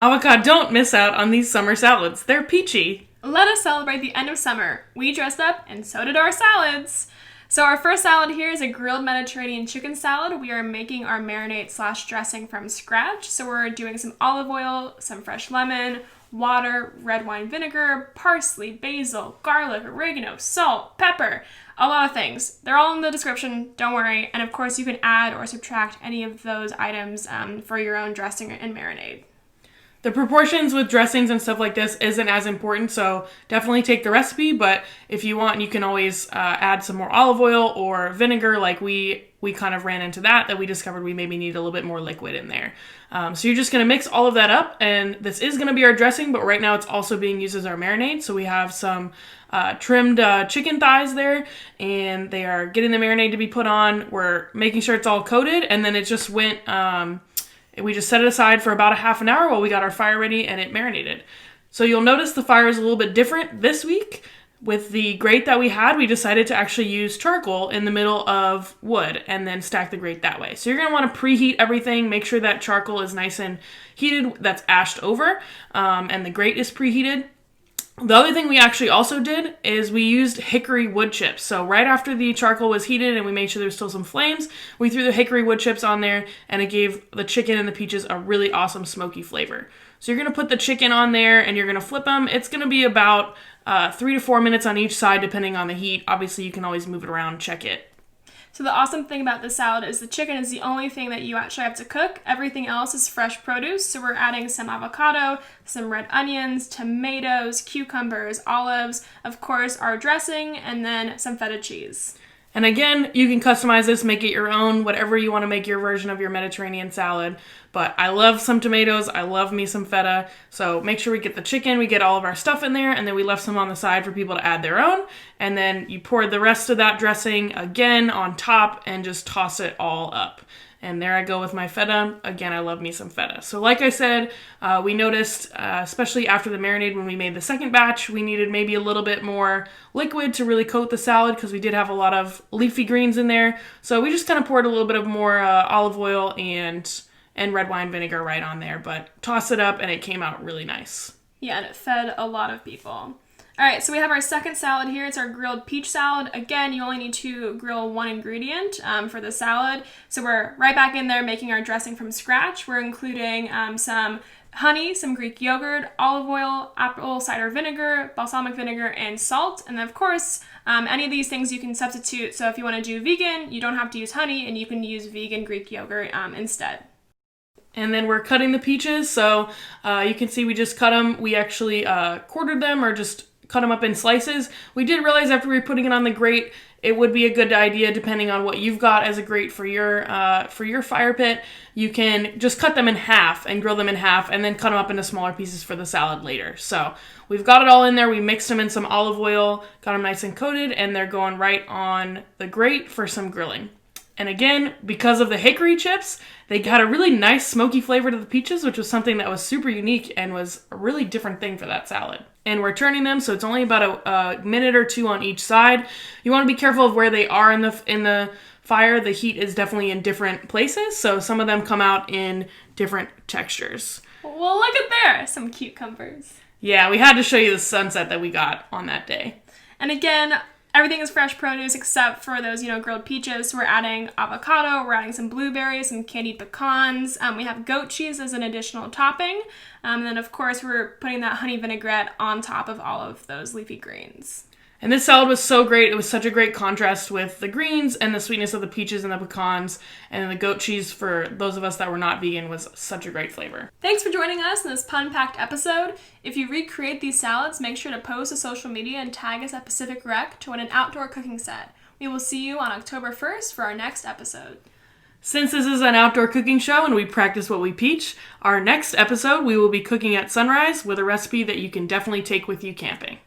Avocado, don't miss out on these summer salads. They're peachy. Let us celebrate the end of summer. We dressed up, and so did our salads. So our first salad here is a grilled Mediterranean chicken salad. We are making our marinade/dressing from scratch. So we're doing some olive oil, some fresh lemon, water, red wine vinegar, parsley, basil, garlic, oregano, salt, pepper, a lot of things. They're all in the description, don't worry. And of course you can add or subtract any of those items for your own dressing and marinade. The proportions with dressings and stuff like this isn't as important, so definitely take the recipe, but if you want, you can always add some more olive oil or vinegar, like we kind of ran into that we discovered we maybe need a little bit more liquid in there. So you're just going to mix all of that up, and this is going to be our dressing, but right now it's also being used as our marinade, so we have some trimmed chicken thighs there, and they are getting the marinade to be put on. We're making sure it's all coated, and then it just went... we just set it aside for about a half an hour while we got our fire ready and it marinated. So you'll notice the fire is a little bit different this week. With the grate that we had, we decided to actually use charcoal in the middle of wood and then stack the grate that way. So you're going to want to preheat everything, make sure that charcoal is nice and heated, that's ashed over, and the grate is preheated. The other thing we actually also did is we used hickory wood chips. So right after the charcoal was heated and we made sure there was still some flames, we threw the hickory wood chips on there, and it gave the chicken and the peaches a really awesome smoky flavor. So you're going to put the chicken on there and you're going to flip them. It's going to be about 3 to 4 minutes on each side depending on the heat. Obviously you can always move it around, check it. So the awesome thing about this salad is the chicken is the only thing that you actually have to cook. Everything else is fresh produce. So we're adding some avocado, some red onions, tomatoes, cucumbers, olives, of course our dressing, and then some feta cheese. And again, you can customize this, make it your own, whatever you want to make your version of your Mediterranean salad. But I love some tomatoes, I love me some feta, so make sure we get the chicken, we get all of our stuff in there, and then we left some on the side for people to add their own. And then you pour the rest of that dressing again on top and just toss it all up. And there I go with my feta. Again, I love me some feta. So like I said, we noticed, especially after the marinade when we made the second batch, we needed maybe a little bit more liquid to really coat the salad because we did have a lot of leafy greens in there. So we just kind of poured a little bit of more olive oil and red wine vinegar right on there. But toss it up and it came out really nice. Yeah, and it fed a lot of people. All right, so we have our second salad here. It's our grilled peach salad. Again, you only need to grill one ingredient for the salad. So we're right back in there making our dressing from scratch. We're including some honey, some Greek yogurt, olive oil, apple cider vinegar, balsamic vinegar, and salt. And then, of course, any of these things you can substitute. So if you want to do vegan, you don't have to use honey, and you can use vegan Greek yogurt instead. And then we're cutting the peaches. So you can see we just cut them. We actually quartered them or just cut them up in slices. We did realize after we were putting it on the grate, it would be a good idea, depending on what you've got as a grate for your fire pit. You can just cut them in half and grill them in half and then cut them up into smaller pieces for the salad later. So we've got it all in there. We mixed them in some olive oil, got them nice and coated, and they're going right on the grate for some grilling. And again, because of the hickory chips, they got a really nice smoky flavor to the peaches, which was something that was super unique and was a really different thing for that salad. And we're turning them, so it's only about a minute or two on each side. You want to be careful of where they are in the fire. The heat is definitely in different places, so some of them come out in different textures. Well, look at there, some cucumbers. Yeah, we had to show you the sunset that we got on that day. And again, everything is fresh produce except for those, grilled peaches. So we're adding avocado, we're adding some blueberries, some candied pecans. We have goat cheese as an additional topping. And then, of course, we're putting that honey vinaigrette on top of all of those leafy greens. And this salad was so great. It was such a great contrast with the greens and the sweetness of the peaches and the pecans. And then the goat cheese, for those of us that were not vegan, was such a great flavor. Thanks for joining us in this pun-packed episode. If you recreate these salads, make sure to post to social media and tag us at Pacific Rec to win an outdoor cooking set. We will see you on October 1st for our next episode. Since this is an outdoor cooking show and we practice what we peach, our next episode we will be cooking at sunrise with a recipe that you can definitely take with you camping.